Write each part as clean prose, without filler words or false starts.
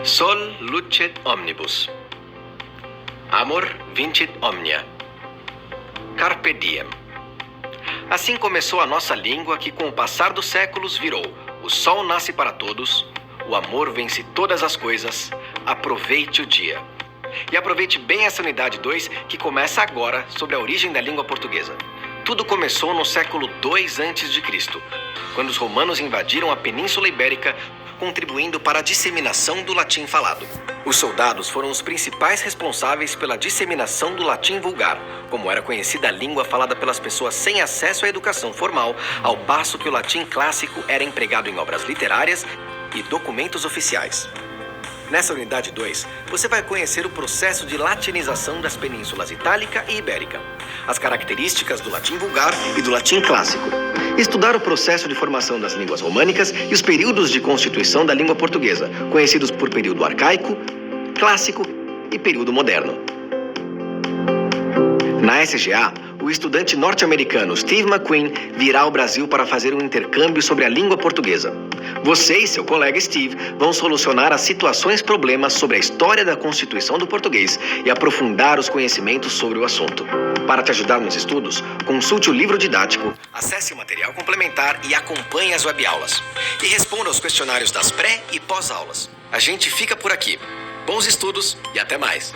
Sol lucet omnibus. Amor vincit omnia. Carpe diem. Assim começou a nossa língua que, com o passar dos séculos, virou: o sol nasce para todos, o amor vence todas as coisas, aproveite o dia. E aproveite bem essa unidade 2 que começa agora sobre a origem da língua portuguesa. Tudo começou no século II a.C., quando os romanos invadiram a Península Ibérica, contribuindo para a disseminação do latim falado. Os soldados foram os principais responsáveis pela disseminação do latim vulgar, como era conhecida a língua falada pelas pessoas sem acesso à educação formal, ao passo que o latim clássico era empregado em obras literárias e documentos oficiais. Nessa unidade 2, você vai conhecer o processo de latinização das penínsulas Itálica e Ibérica, as características do latim vulgar e do latim clássico, estudar o processo de formação das línguas românicas e os períodos de constituição da língua portuguesa, conhecidos por período arcaico, clássico e período moderno. Na SGA, o estudante norte-americano Steve McQueen virá ao Brasil para fazer um intercâmbio sobre a língua portuguesa. Você e seu colega Steve vão solucionar as situações-problemas sobre a história da Constituição do português e aprofundar os conhecimentos sobre o assunto. Para te ajudar nos estudos, consulte o livro didático, acesse o material complementar e acompanhe as webaulas. E responda aos questionários das pré- e pós-aulas. A gente fica por aqui. Bons estudos e até mais!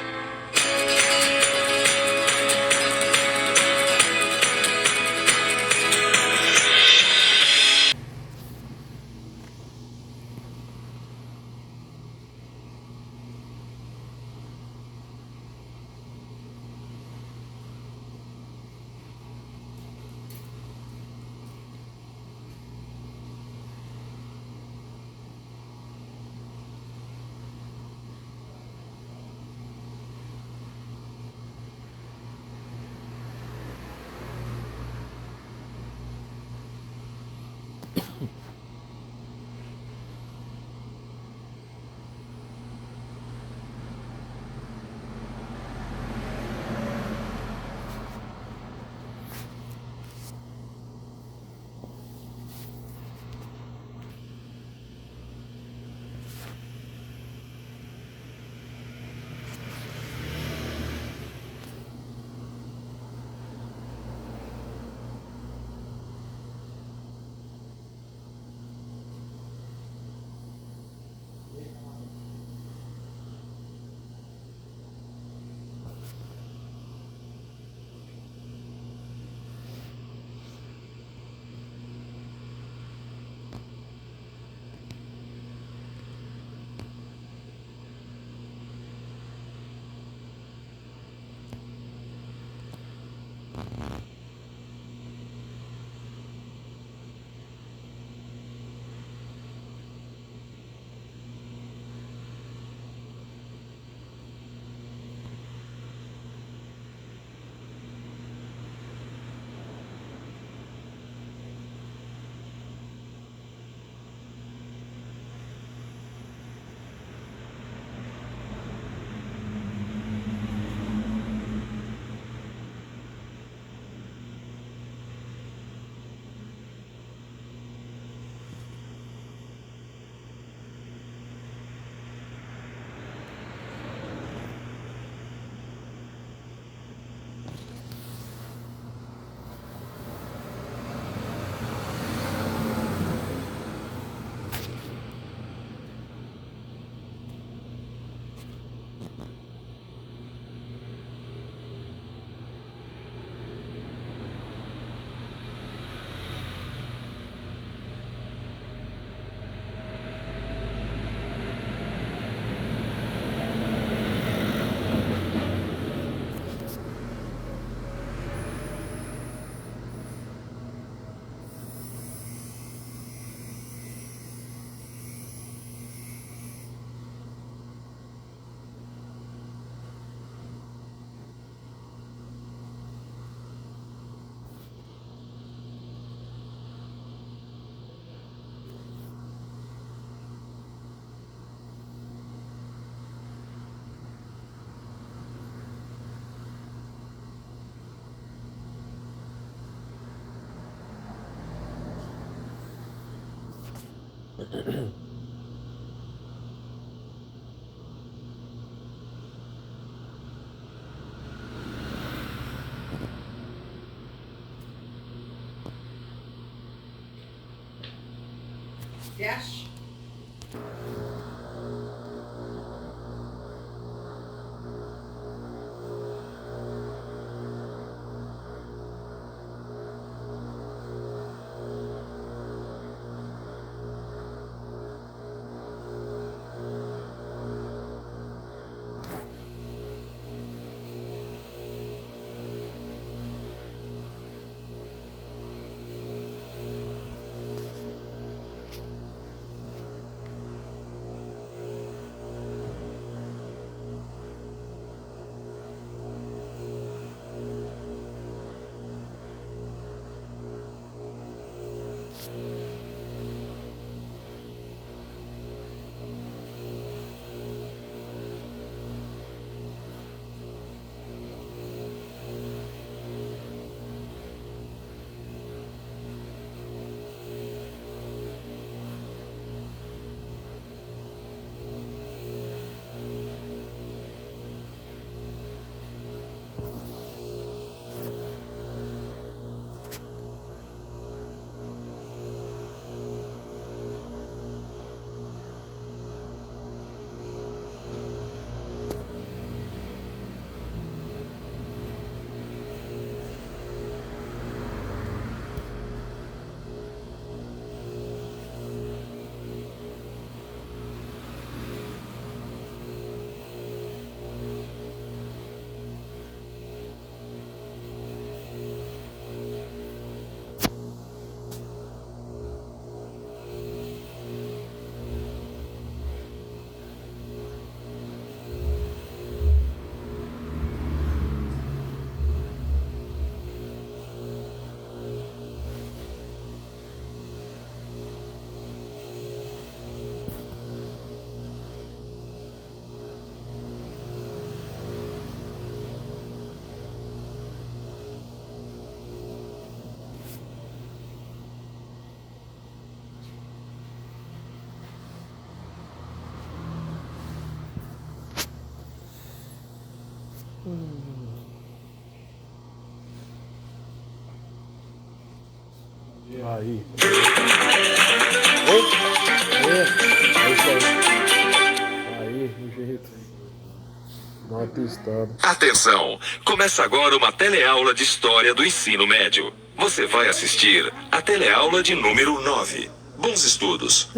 Você acha? Aí. É isso aí. Aí, do jeito. Dá uma pistada. Atenção! Começa agora uma teleaula de História do Ensino Médio. Você vai assistir a teleaula de número 9. Bons estudos!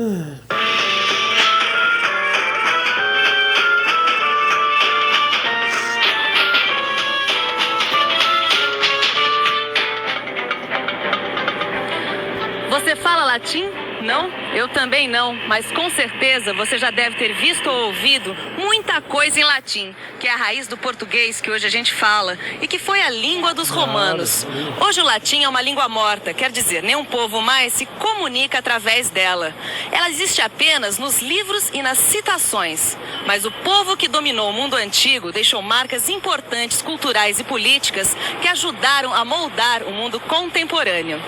Você fala latim? Não? Eu também não, mas com certeza você já deve ter visto ou ouvido muita coisa em latim, que é a raiz do português que hoje a gente fala e que foi a língua dos romanos. Hoje o latim é uma língua morta, quer dizer, nenhum povo mais se comunica através dela. Ela existe apenas nos livros e nas citações, mas o povo que dominou o mundo antigo deixou marcas importantes culturais e políticas que ajudaram a moldar o mundo contemporâneo.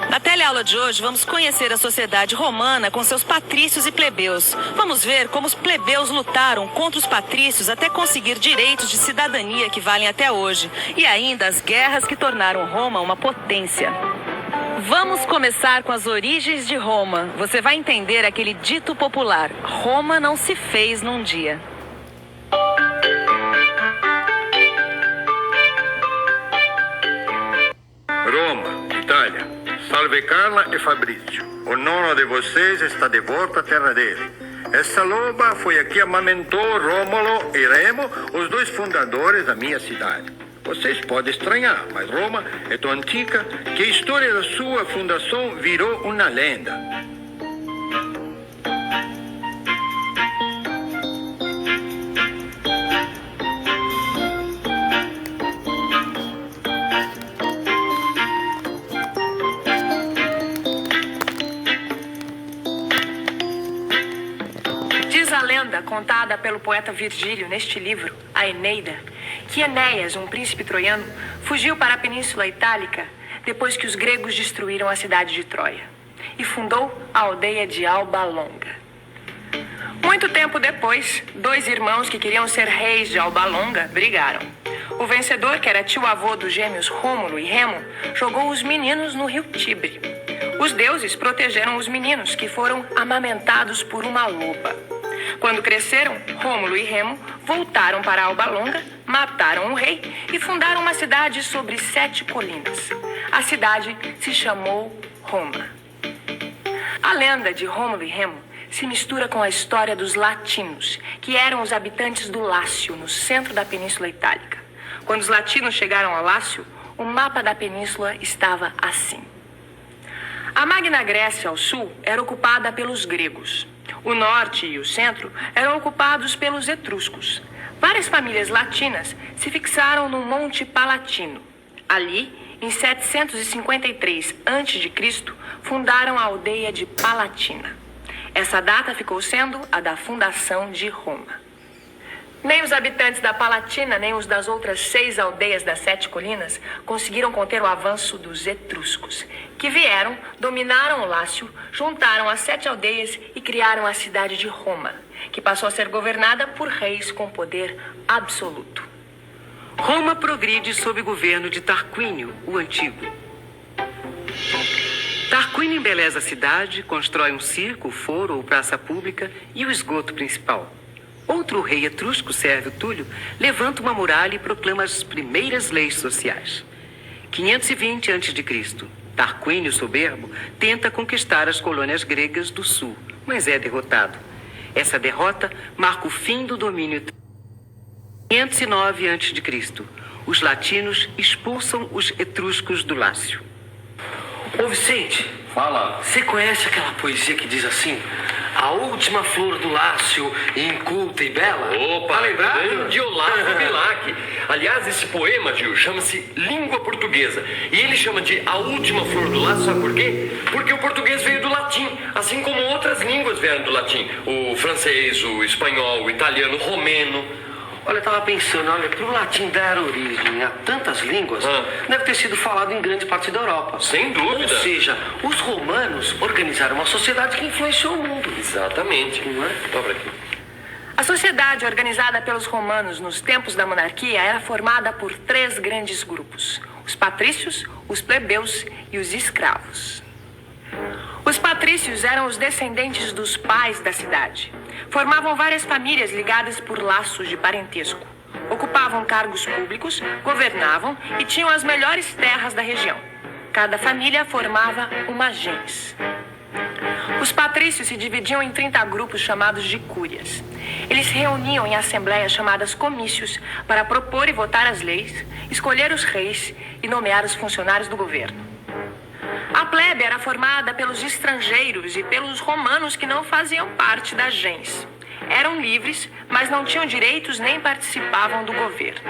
Na teleaula de hoje, vamos conhecer a sociedade romana com seus patrícios e plebeus. Vamos ver como os plebeus lutaram contra os patrícios até conseguir direitos de cidadania que valem até hoje. E ainda as guerras que tornaram Roma uma potência. Vamos começar com as origens de Roma. Você vai entender aquele dito popular: Roma não se fez num dia. Roma, Itália. Salve Carla e Fabrizio. O nono de vocês está de volta à terra dele. Essa loba foi a que amamentou Rômulo e Remo, os dois fundadores da minha cidade. Vocês podem estranhar, mas Roma é tão antiga que a história da sua fundação virou uma lenda. Contada pelo poeta Virgílio neste livro, a Eneida, que Enéas, um príncipe troiano, fugiu para a Península Itálica depois que os gregos destruíram a cidade de Troia e fundou a aldeia de Alba Longa. Muito tempo depois, dois irmãos que queriam ser reis de Alba Longa brigaram. O vencedor, que era tio-avô dos gêmeos Rômulo e Remo, jogou os meninos no rio Tibre. Os deuses protegeram os meninos, que foram amamentados por uma loba. Quando cresceram, Rômulo e Remo voltaram para Alba Longa, mataram o rei e fundaram uma cidade sobre 7 colinas. A cidade se chamou Roma. A lenda de Rômulo e Remo se mistura com a história dos latinos, que eram os habitantes do Lácio, no centro da Península Itálica. Quando os latinos chegaram ao Lácio, o mapa da península estava assim. A Magna Grécia, ao sul, era ocupada pelos gregos. O norte e o centro eram ocupados pelos etruscos. Várias famílias latinas se fixaram no Monte Palatino. Ali, em 753 a.C., fundaram a aldeia de Palatina. Essa data ficou sendo a da fundação de Roma. Nem os habitantes da Palatina, nem os das outras 6 aldeias das 7 colinas conseguiram conter o avanço dos etruscos, que vieram, dominaram o Lácio, juntaram as 7 aldeias e criaram a cidade de Roma, que passou a ser governada por reis com poder absoluto. Roma progride sob o governo de Tarquínio, o Antigo. Tarquínio embeleza a cidade, constrói um circo, foro ou praça pública e o esgoto principal. Outro rei etrusco, Sérvio Túlio, levanta uma muralha e proclama as primeiras leis sociais. 520 a.C., Tarquínio Soberbo tenta conquistar as colônias gregas do sul, mas é derrotado. Essa derrota marca o fim do domínio. 509 a.C., os latinos expulsam os etruscos do Lácio. Ô Vicente, Fala. você conhece aquela poesia que diz assim: a última flor do Lácio, inculta e bela? Opa, tá lembrado? grande Olavo Bilac. Aliás, esse poema, Gil, chama-se Língua Portuguesa. E ele chama de A Última Flor do Lácio, sabe por quê? Porque o português veio do latim, assim como outras línguas vieram do latim. O francês, o espanhol, o italiano, o romeno. Olha, eu tava pensando, olha, pro latim dar origem a tantas línguas, deve ter sido falado em grande parte da Europa. Sem dúvida. Ou seja, os romanos organizaram uma sociedade que influenciou o mundo. Exatamente. Não é? Dobra aqui. A sociedade organizada pelos romanos nos tempos da monarquia era formada por 3 grandes grupos: os patrícios, os plebeus e os escravos. Os patrícios eram os descendentes dos pais da cidade. Formavam várias famílias ligadas por laços de parentesco. Ocupavam cargos públicos, governavam e tinham as melhores terras da região. Cada família formava uma gens. Os patrícios se dividiam em 30 grupos chamados de cúrias. Eles se reuniam em assembleias chamadas comícios para propor e votar as leis, escolher os reis e nomear os funcionários do governo. A plebe era formada pelos estrangeiros e pelos romanos que não faziam parte da gens. Eram livres, mas não tinham direitos nem participavam do governo.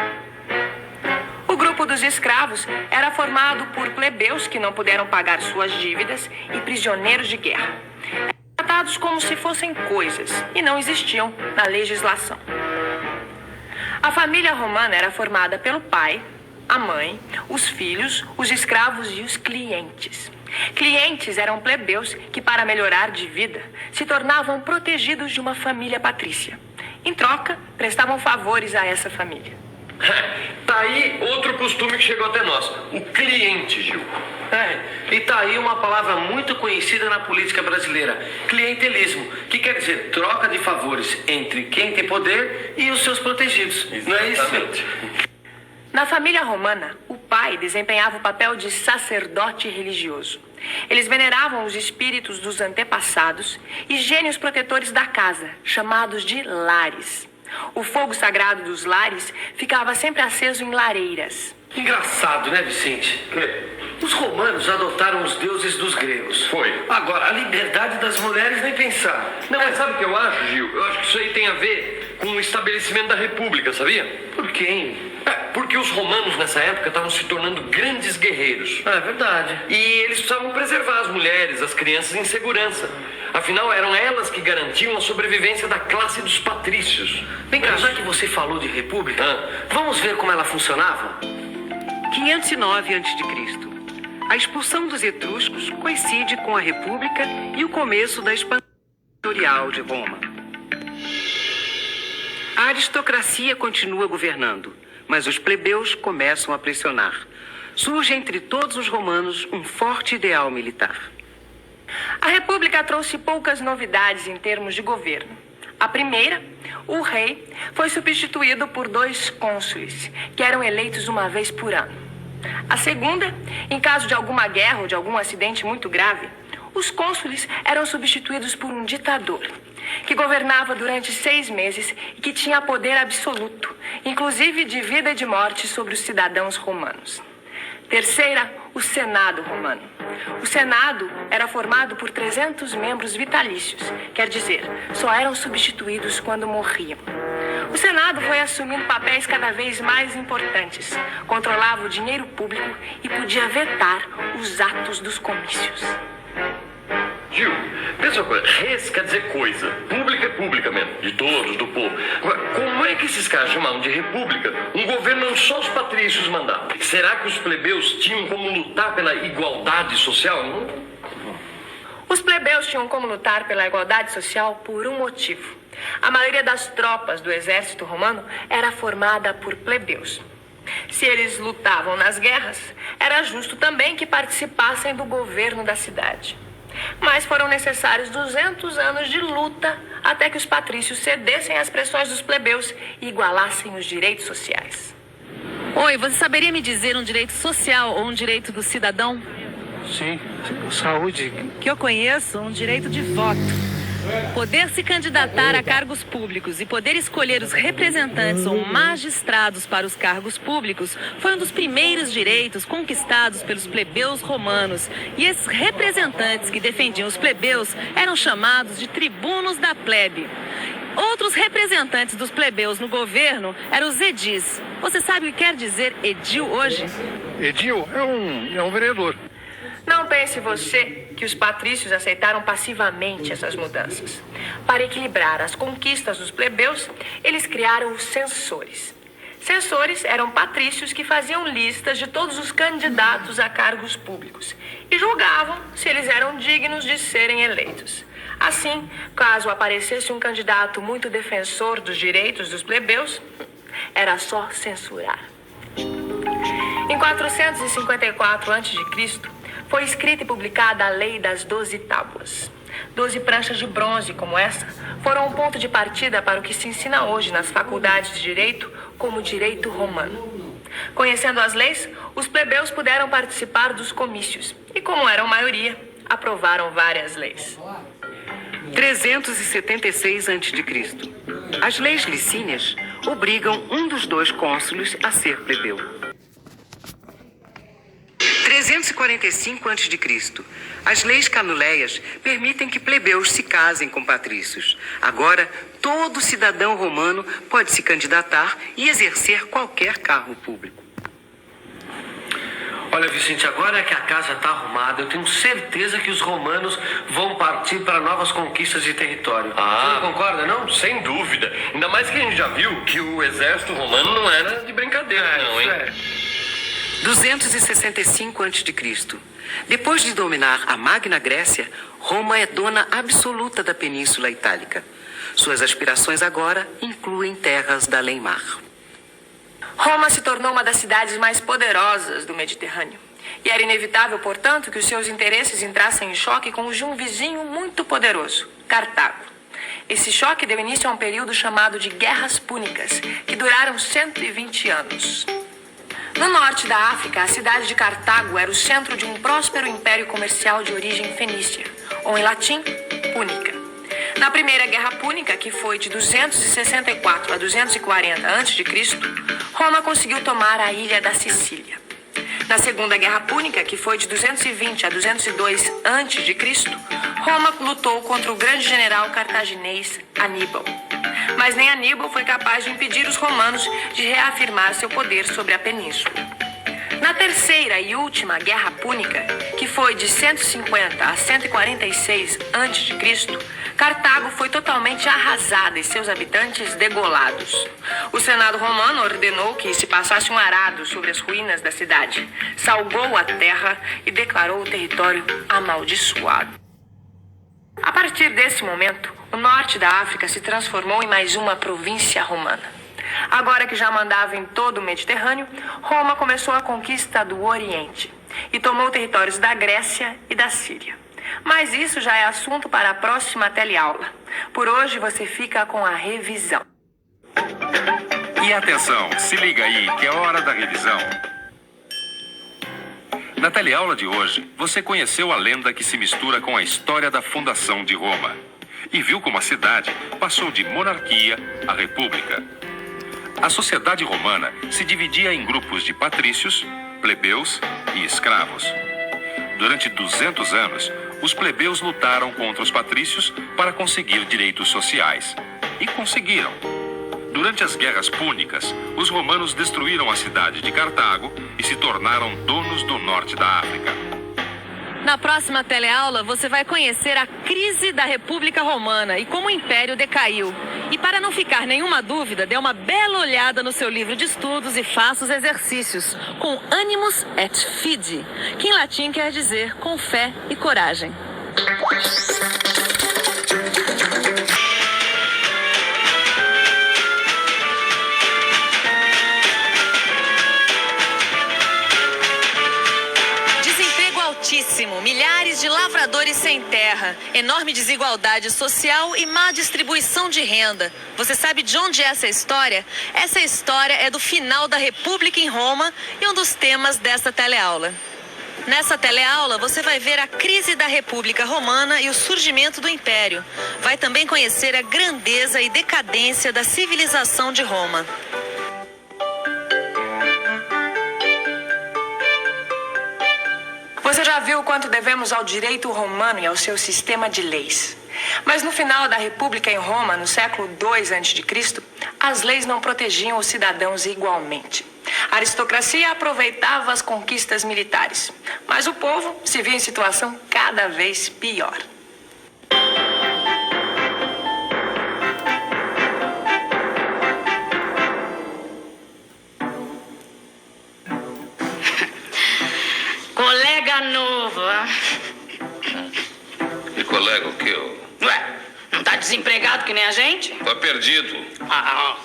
O grupo dos escravos era formado por plebeus que não puderam pagar suas dívidas e prisioneiros de guerra. Eram tratados como se fossem coisas e não existiam na legislação. A família romana era formada pelo pai, a mãe, os filhos, os escravos e os clientes. Clientes eram plebeus que, para melhorar de vida, se tornavam protegidos de uma família patrícia. Em troca, prestavam favores a essa família. Tá aí outro costume que chegou até nós. O cliente, Gil. E tá aí uma palavra muito conhecida na política brasileira: clientelismo, que quer dizer troca de favores entre quem tem poder e os seus protegidos. Não é isso? Na família romana, o pai desempenhava o papel de sacerdote religioso. Eles veneravam os espíritos dos antepassados e gênios protetores da casa, chamados de lares. O fogo sagrado dos lares ficava sempre aceso em lareiras. Engraçado, né, Vicente? Os romanos adotaram os deuses dos gregos. Foi. Agora, a liberdade das mulheres, nem pensar. Não, mas sabe o que eu acho, Gil? Eu acho que isso aí tem a ver com o estabelecimento da república, sabia? Por quem? Porque os romanos nessa época estavam se tornando grandes guerreiros. É verdade. E eles precisavam preservar as mulheres, as crianças em segurança. Afinal, eram elas que garantiam a sobrevivência da classe dos patrícios. Vem cá, já que você falou de república, vamos ver como ela funcionava? 509 a.C. A expulsão dos etruscos coincide com a República e o começo da expansão territorial de Roma. A aristocracia continua governando, mas os plebeus começam a pressionar. Surge entre todos os romanos um forte ideal militar. A República trouxe poucas novidades em termos de governo. A primeira, o rei foi substituído por 2 cônsules, que eram eleitos uma vez por ano. A segunda, em caso de alguma guerra ou de algum acidente muito grave, os cônsules eram substituídos por um ditador, que governava durante 6 meses e que tinha poder absoluto, inclusive de vida e de morte sobre os cidadãos romanos. Terceira, o Senado romano. O Senado era formado por 300 membros vitalícios, quer dizer, só eram substituídos quando morriam. O Senado foi assumindo papéis cada vez mais importantes, controlava o dinheiro público e podia vetar os atos dos comícios. Gil, pensa uma coisa, res quer dizer coisa, pública é pública mesmo, de todos, do povo. Agora, como é que esses caras chamavam de república um governo onde só os patrícios mandavam? Será que os plebeus tinham como lutar pela igualdade social? Os plebeus tinham como lutar pela igualdade social por um motivo. A maioria das tropas do exército romano era formada por plebeus. Se eles lutavam nas guerras, era justo também que participassem do governo da cidade. Mas foram necessários 200 anos de luta até que os patrícios cedessem às pressões dos plebeus e igualassem os direitos sociais. Oi, você saberia me dizer um direito social ou um direito do cidadão? Sim, saúde. Que eu conheço, um direito de voto. Poder se candidatar a cargos públicos e poder escolher os representantes ou magistrados para os cargos públicos foi um dos primeiros direitos conquistados pelos plebeus romanos. E esses representantes que defendiam os plebeus eram chamados de tribunos da plebe. Outros representantes dos plebeus no governo eram os edis. Você sabe o que quer dizer edil hoje? Edil é um vereador. Não pense você que os patrícios aceitaram passivamente essas mudanças. Para equilibrar as conquistas dos plebeus, eles criaram os censores. Censores eram patrícios que faziam listas de todos os candidatos a cargos públicos e julgavam se eles eram dignos de serem eleitos. Assim, caso aparecesse um candidato muito defensor dos direitos dos plebeus, era só censurar. Em 454 a.C., foi escrita e publicada a Lei das 12 Tábuas. 12 pranchas de bronze como essa foram um ponto de partida para o que se ensina hoje nas faculdades de direito como direito romano. Conhecendo as leis, os plebeus puderam participar dos comícios e, como eram maioria, aprovaram várias leis. 376 a.C. As leis licínias obrigam um dos 2 cônsules a ser plebeu. 345 a.C. As leis canuleias permitem que plebeus se casem com patrícios. Agora, todo cidadão romano pode se candidatar e exercer qualquer cargo público. Olha, Vicente, agora que a casa está arrumada, eu tenho certeza que os romanos vão partir para novas conquistas de território. Você não concorda, não? Sem dúvida. Ainda mais que a gente já viu que o exército romano não era de brincadeira, não, hein? 265 a.C. Depois de dominar a Magna Grécia, Roma é dona absoluta da Península Itálica. Suas aspirações agora incluem terras da além-mar. Roma se tornou uma das cidades mais poderosas do Mediterrâneo. E era inevitável, portanto, que os seus interesses entrassem em choque com os de um vizinho muito poderoso, Cartago. Esse choque deu início a um período chamado de Guerras Púnicas, que duraram 120 anos. No norte da África, a cidade de Cartago era o centro de um próspero império comercial de origem fenícia, ou em latim, púnica. Na Primeira Guerra Púnica, que foi de 264 a 240 a.C., Roma conseguiu tomar a ilha da Sicília. Na Segunda Guerra Púnica, que foi de 220 a 202 a.C., Roma lutou contra o grande general cartaginês Aníbal. Mas nem Aníbal foi capaz de impedir os romanos de reafirmar seu poder sobre a península. Na Terceira e última Guerra Púnica, que foi de 150 a 146 a.C., Cartago foi totalmente arrasada e seus habitantes degolados. O Senado romano ordenou que se passasse um arado sobre as ruínas da cidade, salgou a terra e declarou o território amaldiçoado. A partir desse momento, o norte da África se transformou em mais uma província romana. Agora que já mandava em todo o Mediterrâneo, Roma começou a conquista do Oriente e tomou territórios da Grécia e da Síria. Mas isso já é assunto para a próxima teleaula. Por hoje você fica com a revisão. E atenção, se liga aí que é hora da revisão. Na teleaula de hoje, você conheceu a lenda que se mistura com a história da fundação de Roma. E viu como a cidade passou de monarquia a república. A sociedade romana se dividia em grupos de patrícios, plebeus e escravos. Durante 200 anos, os plebeus lutaram contra os patrícios para conseguir direitos sociais. E conseguiram. Durante as guerras púnicas, os romanos destruíram a cidade de Cartago e se tornaram donos do norte da África. Na próxima teleaula, você vai conhecer a crise da República Romana e como o Império decaiu. E para não ficar nenhuma dúvida, dê uma bela olhada no seu livro de estudos e faça os exercícios com Animus et Fide, que em latim quer dizer com fé e coragem. Milhares de lavradores sem terra, enorme desigualdade social e má distribuição de renda. Você sabe de onde é essa história? Essa história é do final da República em Roma e um dos temas dessa teleaula. Nessa teleaula, você vai ver a crise da República Romana e o surgimento do Império. Vai também conhecer a grandeza e decadência da civilização de Roma. Você já viu o quanto devemos ao direito romano e ao seu sistema de leis. Mas no final da República em Roma, no século II a.C., as leis não protegiam os cidadãos igualmente. A aristocracia aproveitava as conquistas militares, mas o povo se via em situação cada vez pior. Colega novo, hein? E colega o quê? Ué, não tá desempregado que nem a gente? Tá perdido.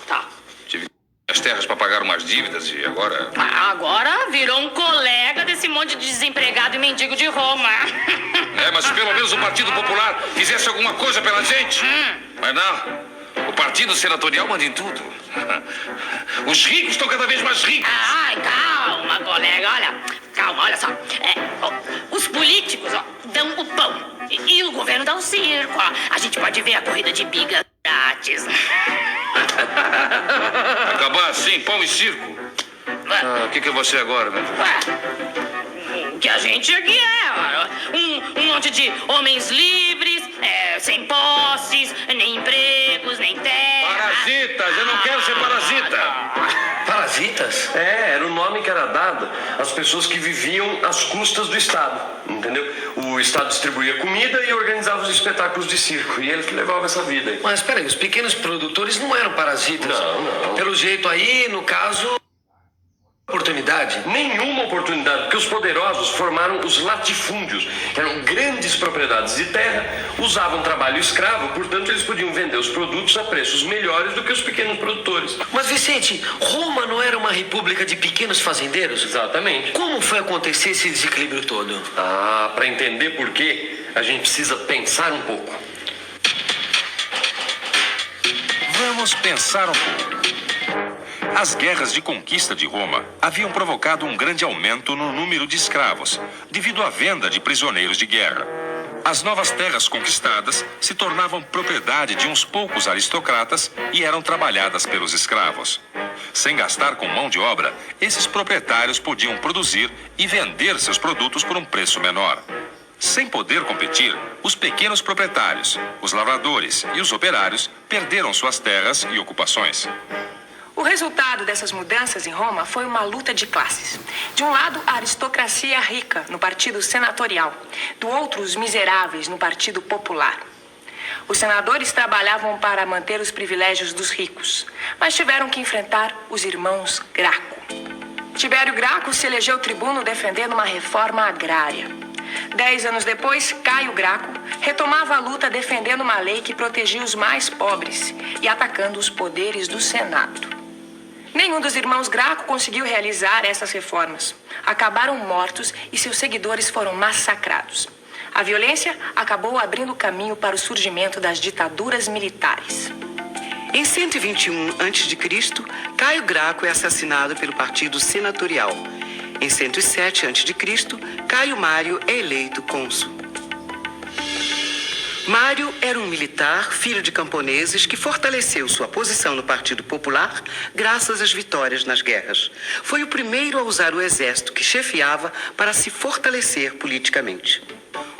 Tá. Tive as terras para pagar umas dívidas e agora... Agora virou um colega desse monte de desempregado e mendigo de Roma. Mas se pelo menos o Partido Popular fizesse alguma coisa pela gente. Mas não. O Partido Senatorial manda em tudo. Os ricos estão cada vez mais ricos. Ai, calma, colega, calma, olha só. Os políticos, dão o pão e o governo dá o circo. A gente pode ver a corrida de biga grátis. Acabar assim, pão e circo? O que é você agora, meu? O que a gente aqui um monte de homens livres, sem posses, nem empregos, nem terra. Parasitas, eu não quero ser parasita. Parasitas? Era o nome que era dado às pessoas que viviam às custas do Estado, entendeu? O Estado distribuía comida e organizava os espetáculos de circo, e eles que levavam essa vida. Mas peraí, os pequenos produtores não eram parasitas? Não. Pelo jeito aí, no caso... Oportunidade? Nenhuma oportunidade, porque os poderosos formaram os latifúndios, que eram grandes propriedades de terra, usavam trabalho escravo, portanto eles podiam vender os produtos a preços melhores do que os pequenos produtores. Mas Vicente, Roma não era uma república de pequenos fazendeiros? Exatamente. Como foi acontecer esse desequilíbrio todo? Para entender por quê, a gente precisa pensar um pouco. Vamos pensar um pouco. As guerras de conquista de Roma haviam provocado um grande aumento no número de escravos, devido à venda de prisioneiros de guerra. As novas terras conquistadas se tornavam propriedade de uns poucos aristocratas e eram trabalhadas pelos escravos. Sem gastar com mão de obra, esses proprietários podiam produzir e vender seus produtos por um preço menor. Sem poder competir, os pequenos proprietários, os lavradores e os operários perderam suas terras e ocupações. O resultado dessas mudanças em Roma foi uma luta de classes. De um lado, a aristocracia rica, no Partido Senatorial. Do outro, os miseráveis, no Partido Popular. Os senadores trabalhavam para manter os privilégios dos ricos, mas tiveram que enfrentar os irmãos Graco. Tibério Graco se elegeu tribuno defendendo uma reforma agrária. 10 anos depois, Caio Graco retomava a luta defendendo uma lei que protegia os mais pobres e atacando os poderes do Senado. Nenhum dos irmãos Graco conseguiu realizar essas reformas. Acabaram mortos e seus seguidores foram massacrados. A violência acabou abrindo caminho para o surgimento das ditaduras militares. Em 121 a.C., Caio Graco é assassinado pelo partido senatorial. Em 107 a.C., Caio Mário é eleito cônsul. Mário era um militar, filho de camponeses, que fortaleceu sua posição no Partido Popular graças às vitórias nas guerras. Foi o primeiro a usar o exército que chefiava para se fortalecer politicamente.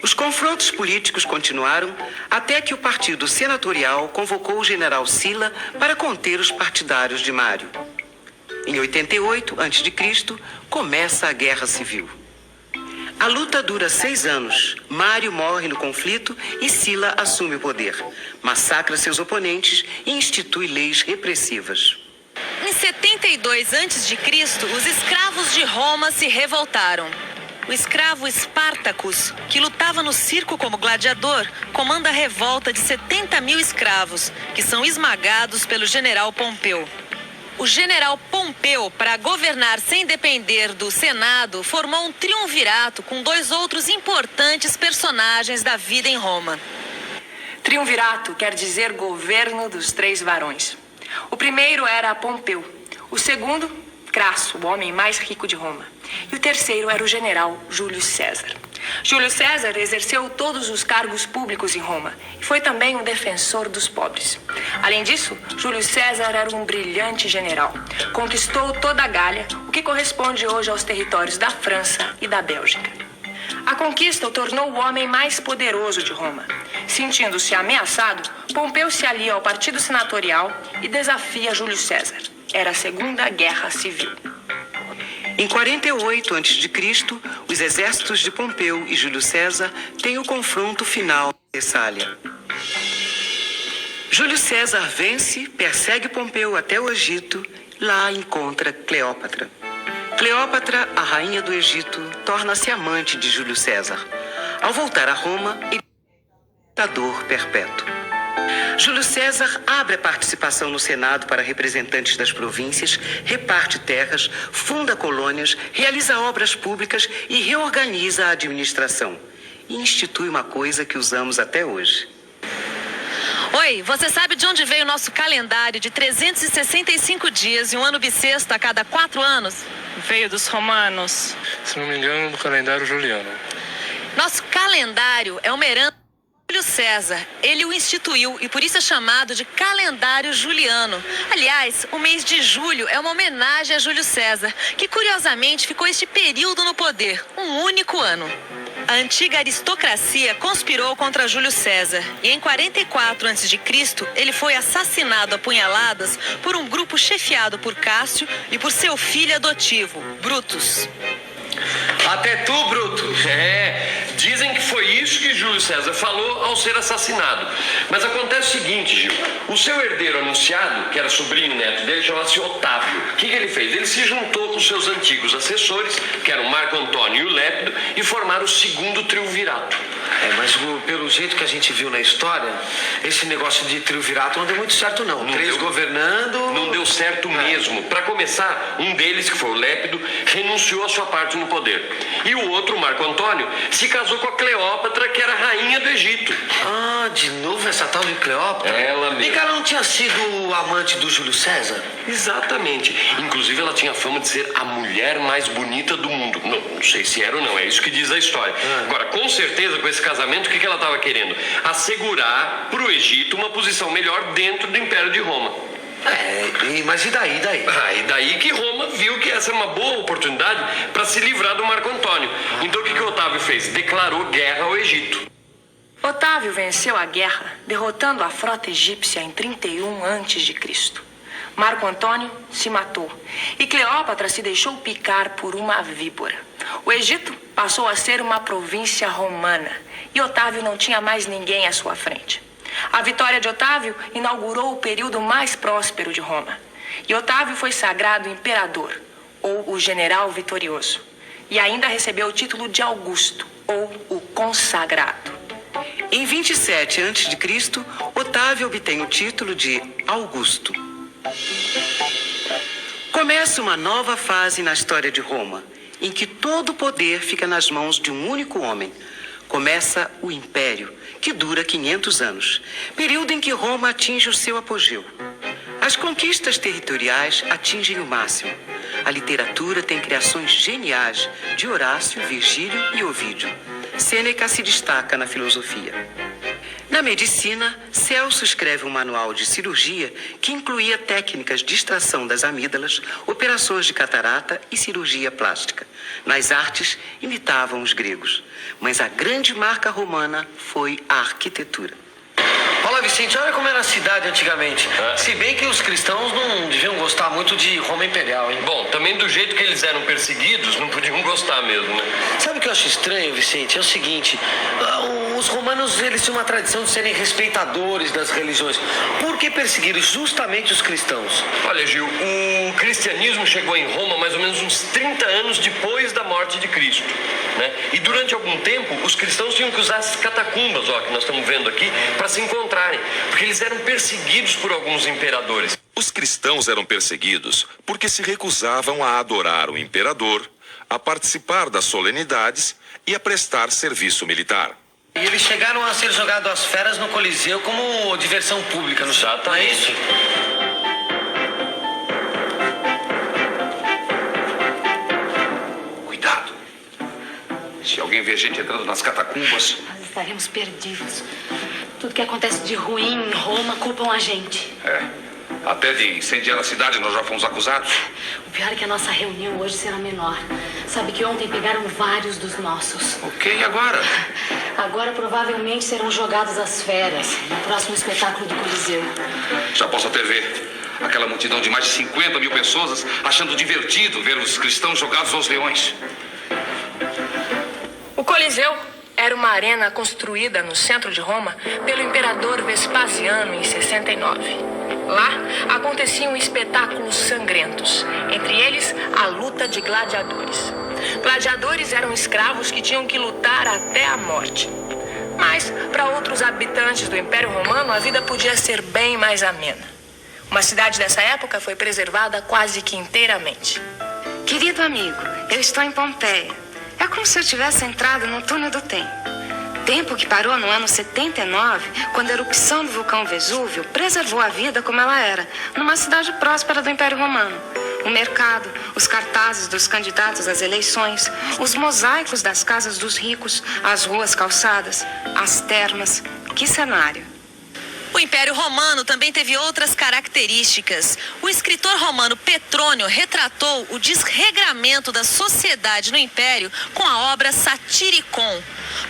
Os confrontos políticos continuaram até que o partido senatorial convocou o general Sila para conter os partidários de Mário. Em 88 a.C., começa a Guerra Civil. A luta dura 6 anos. Mário morre no conflito e Sila assume o poder. Massacra seus oponentes e institui leis repressivas. Em 72 a.C., os escravos de Roma se revoltaram. O escravo Espartacus, que lutava no circo como gladiador, comanda a revolta de 70.000 escravos, que são esmagados pelo general Pompeu. O general Pompeu, para governar sem depender do Senado, formou um triunvirato com 2 outros importantes personagens da vida em Roma. Triunvirato quer dizer governo dos 3 varões. O primeiro era Pompeu. O segundo, Crasso, o homem mais rico de Roma. E o terceiro era o general Júlio César. Júlio César exerceu todos os cargos públicos em Roma e foi também um defensor dos pobres. Além disso, Júlio César era um brilhante general. Conquistou toda a Gália, o que corresponde hoje aos territórios da França e da Bélgica. A conquista o tornou o homem mais poderoso de Roma. Sentindo-se ameaçado, Pompeu se alia ao partido senatorial e desafia Júlio César. Era a Segunda Guerra Civil. Em 48 a.C., os exércitos de Pompeu e Júlio César têm o confronto final em Tessália. Júlio César vence, persegue Pompeu até o Egito, lá encontra Cleópatra. Cleópatra, a rainha do Egito, torna-se amante de Júlio César. Ao voltar a Roma, ele é ditador perpétuo. Júlio César abre a participação no Senado para representantes das províncias, reparte terras, funda colônias, realiza obras públicas e reorganiza a administração. E institui uma coisa que usamos até hoje. Oi, você sabe de onde veio o nosso calendário de 365 dias e um ano bissexto a cada 4 anos? Veio dos romanos. Se não me engano, do calendário juliano. Nosso calendário é uma herança de Júlio César. Ele o instituiu e por isso é chamado de calendário juliano. Aliás, o mês de julho é uma homenagem a Júlio César, que curiosamente ficou este período no poder, um único ano. A antiga aristocracia conspirou contra Júlio César e em 44 a.C. ele foi assassinado a punhaladas por um grupo chefiado por Cássio e por seu filho adotivo, Brutus. Até tu, Bruto. Dizem que foi isso que Júlio César falou ao ser assassinado. Mas acontece o seguinte, Gil. O seu herdeiro anunciado, que era sobrinho neto dele, chamava-se Otávio. O que ele fez? Ele se juntou com seus antigos assessores, que eram Marco Antônio e o Lépido, e formaram o segundo triunvirato. Mas pelo jeito que a gente viu na história, esse negócio de triunvirato não deu muito certo, não. Três governando... Não deu certo mesmo. Para começar, um deles, que foi o Lépido, renunciou à sua parte no poder. E o outro, Marco Antônio, se casou com a Cleópatra, que era rainha do Egito. De novo essa tal de Cleópatra? Ela mesma. E que ela não tinha sido amante do Júlio César? Exatamente. Inclusive, ela tinha fama de ser a mulher mais bonita do mundo. Não sei se era ou não, é isso que diz a história. Agora, com certeza, com esse casamento, o que ela estava querendo? Assegurar para o Egito uma posição melhor dentro do Império de Roma. Mas e daí? E daí que Roma viu que essa é uma boa oportunidade para se livrar do Marco Antônio. Então o que Otávio fez? Declarou guerra ao Egito. Otávio venceu a guerra, derrotando a frota egípcia em 31 a.C. Marco Antônio se matou e Cleópatra se deixou picar por uma víbora. O Egito passou a ser uma província romana e Otávio não tinha mais ninguém à sua frente. A vitória de Otávio inaugurou o período mais próspero de Roma. E Otávio foi sagrado imperador, ou o general vitorioso. E ainda recebeu o título de Augusto, ou o consagrado. Em 27 a.C., Otávio obtém o título de Augusto. Começa uma nova fase na história de Roma, em que todo o poder fica nas mãos de um único homem. Começa o Império, que dura 500 anos, período em que Roma atinge o seu apogeu. As conquistas territoriais atingem o máximo. A literatura tem criações geniais de Horácio, Virgílio e Ovídio. Sêneca se destaca na filosofia. Na medicina, Celso escreve um manual de cirurgia que incluía técnicas de extração das amígdalas, operações de catarata e cirurgia plástica. Nas artes, imitavam os gregos. Mas a grande marca romana foi a arquitetura. Olha, Vicente, olha como era a cidade antigamente. Se bem que os cristãos não deviam gostar muito de Roma Imperial, hein? Bom, também do jeito que eles eram perseguidos, não podiam gostar mesmo, né? Sabe o que eu acho estranho, Vicente? É o seguinte, os romanos, eles tinham uma tradição de serem respeitadores das religiões. Por que perseguiram justamente os cristãos? Olha, Gil, o cristianismo chegou em Roma mais ou menos uns 30 anos depois da morte de Cristo, né? E durante algum tempo, os cristãos tinham que usar as catacumbas, ó, que nós estamos vendo aqui, para se encontrarem, porque eles eram perseguidos por alguns imperadores. Os cristãos eram perseguidos porque se recusavam a adorar o imperador, a participar das solenidades e a prestar serviço militar. E eles chegaram a ser jogados às feras no Coliseu como diversão pública, não é isso? Cuidado. Se alguém ver gente entrando nas catacumbas... Nós estaremos perdidos. Tudo que acontece de ruim em Roma culpam a gente. Até de incendiar a cidade nós já fomos acusados. O pior é que a nossa reunião hoje será menor. Sabe que ontem pegaram vários dos nossos. Ok, e agora? Agora provavelmente serão jogados às feras no próximo espetáculo do Coliseu. Já posso até ver aquela multidão de mais de 50 mil pessoas achando divertido ver os cristãos jogados aos leões. O Coliseu era uma arena construída no centro de Roma pelo imperador Vespasiano em 69. Lá aconteciam espetáculos sangrentos, entre eles a luta de gladiadores. Gladiadores eram escravos que tinham que lutar até a morte. Mas, para outros habitantes do Império Romano, a vida podia ser bem mais amena. Uma cidade dessa época foi preservada quase que inteiramente. Querido amigo, eu estou em Pompeia. É como se eu tivesse entrado no túnel do tempo. Tempo que parou no ano 79, quando a erupção do vulcão Vesúvio preservou a vida como ela era, numa cidade próspera do Império Romano. O mercado, os cartazes dos candidatos às eleições, os mosaicos das casas dos ricos, as ruas calçadas, as termas. Que cenário! O Império Romano também teve outras características. O escritor romano Petrônio retratou o desregramento da sociedade no Império com a obra Satiricon.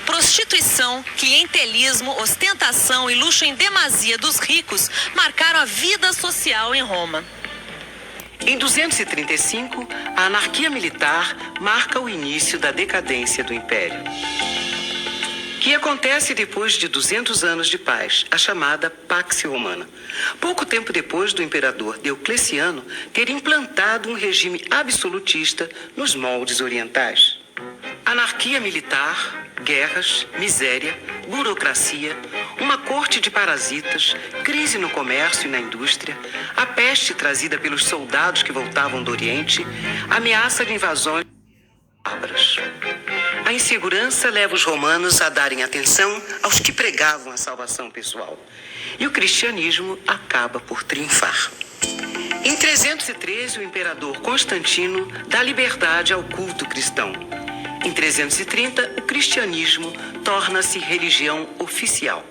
Prostituição, clientelismo, ostentação e luxo em demasia dos ricos marcaram a vida social em Roma. Em 235, a anarquia militar marca o início da decadência do Império, que acontece depois de 200 anos de paz, a chamada Pax Romana. Pouco tempo depois do imperador Diocleciano ter implantado um regime absolutista nos moldes orientais. Anarquia militar, guerras, miséria, burocracia, uma corte de parasitas, crise no comércio e na indústria, a peste trazida pelos soldados que voltavam do Oriente, ameaça de invasões bárbaras. A insegurança leva os romanos a darem atenção aos que pregavam a salvação pessoal. E o cristianismo acaba por triunfar. Em 313, o imperador Constantino dá liberdade ao culto cristão. Em 330, o cristianismo torna-se religião oficial.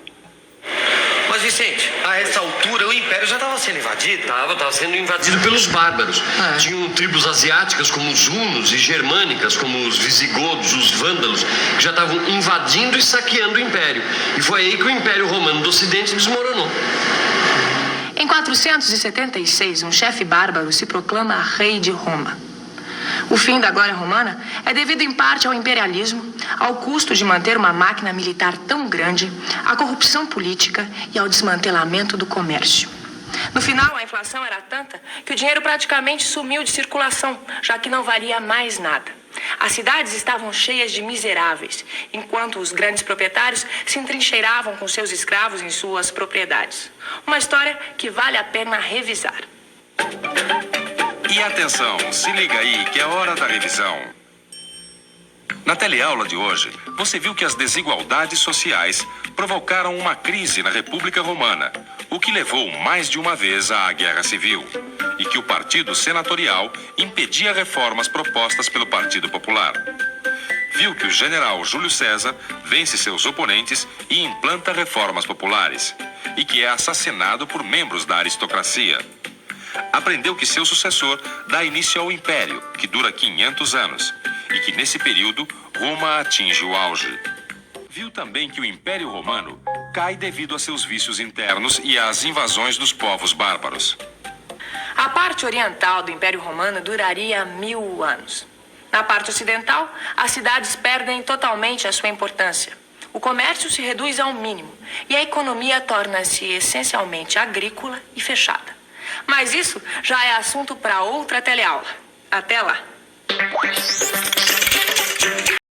Mas, Vicente, a essa altura o Império já estava sendo invadido? Estava sendo invadido pelos bárbaros. Tinham tribos asiáticas como os hunos e germânicas como os visigodos, os vândalos, que já estavam invadindo e saqueando o Império. E foi aí que o Império Romano do Ocidente desmoronou. Em 476, um chefe bárbaro se proclama rei de Roma. O fim da glória romana é devido em parte ao imperialismo, ao custo de manter uma máquina militar tão grande, à corrupção política e ao desmantelamento do comércio. No final, a inflação era tanta que o dinheiro praticamente sumiu de circulação, já que não valia mais nada. As cidades estavam cheias de miseráveis, enquanto os grandes proprietários se entrincheiravam com seus escravos em suas propriedades. Uma história que vale a pena revisar. E atenção, se liga aí que é hora da revisão. Na teleaula de hoje, você viu que as desigualdades sociais provocaram uma crise na República Romana, o que levou mais de uma vez à Guerra Civil, e que o Partido Senatorial impedia reformas propostas pelo Partido Popular. Viu que o general Júlio César vence seus oponentes e implanta reformas populares, e que é assassinado por membros da aristocracia. Aprendeu que seu sucessor dá início ao Império, que dura 500 anos, e que nesse período Roma atinge o auge. Viu também que o Império Romano cai devido a seus vícios internos e às invasões dos povos bárbaros. A parte oriental do Império Romano duraria 1000 anos. Na parte ocidental, as cidades perdem totalmente a sua importância. O comércio se reduz ao mínimo e a economia torna-se essencialmente agrícola e fechada. Mas isso já é assunto para outra teleaula. Até lá!